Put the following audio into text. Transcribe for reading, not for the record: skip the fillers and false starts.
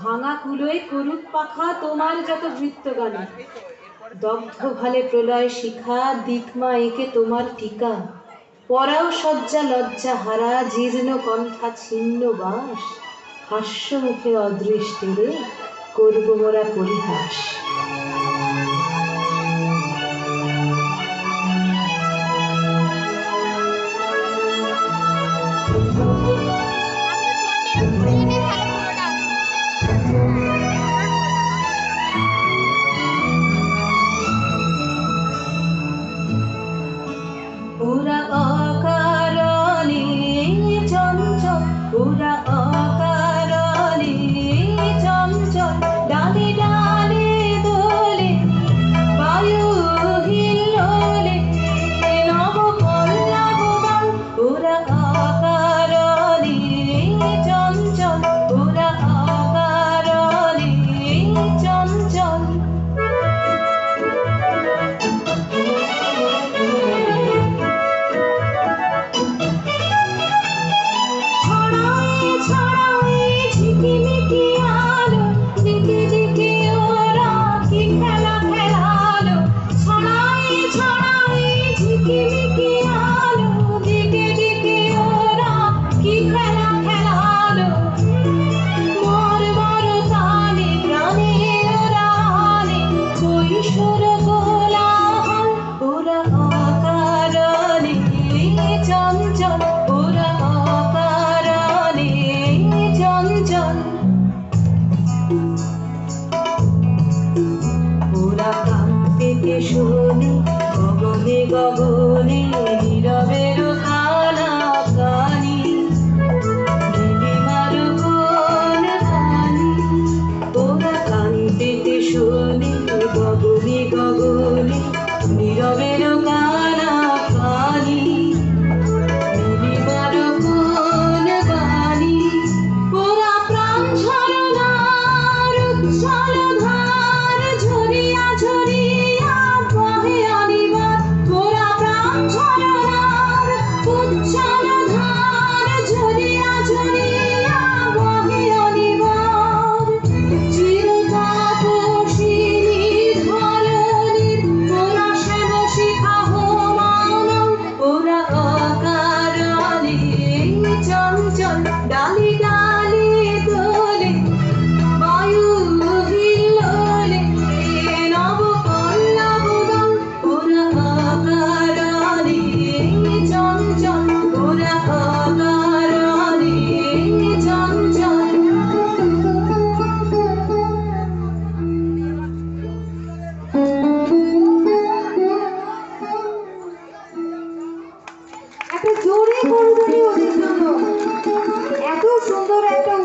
ভাঙা কুলোয় করুক পাখা তোমার যত বৃত্তগানে, দগ্ধ ভালে প্রলয় শিখা দিকমা একে তোমার টিকা, পরাও শয্যা লজ্জা হারা জীর্ণ কণ্ঠা ছিন্ন বাস, হাস্য মুখে অদৃষ্টিরে করব মোরা পরিহাস। ওরা অকারণে চঞ্চল, ওরা অকারণে চঞ্চল, ডালে ডালে দোলে বায়ু হিল্লোলে নব পল্লব বন। ওরা অকারণে চঞ্চল, ওরা অকারণে চঞ্চল। চঞ্চল, ওরা অকারণে চঞ্চল। ওরা কাঁদতে শোনে গগনে গগনে নীরবের কানা কানি, নীলিমার কোন কানি। ওরা কাঁদতে শোনে গগনে গগনে নীরবের কানা কানি, নীলিমার কোন কানি। ওরা প্রাণ ঝরনার উচ্ছল ধার ঝরিয়া ঝরিয়া বহে অনিবার। ওরা প্রাণ ঝরনার উচ্ছল ধার ঝরিয়া ঝরিয়া বহে অনিবার। চিরতাপসিনী ধরণীর ওরা শ্যাম শিখা হোমানল। ওরা অকারণে চঞ্চল, ডালি ডালি দোলে বায়ু হিল্লোলে নব পল্লব বন। ওরা অকারণে চঞ্চল, ওরা অকারণে চঞ্চল। একটা জোরে করুন ওদের জন্য, এত সুন্দর একটা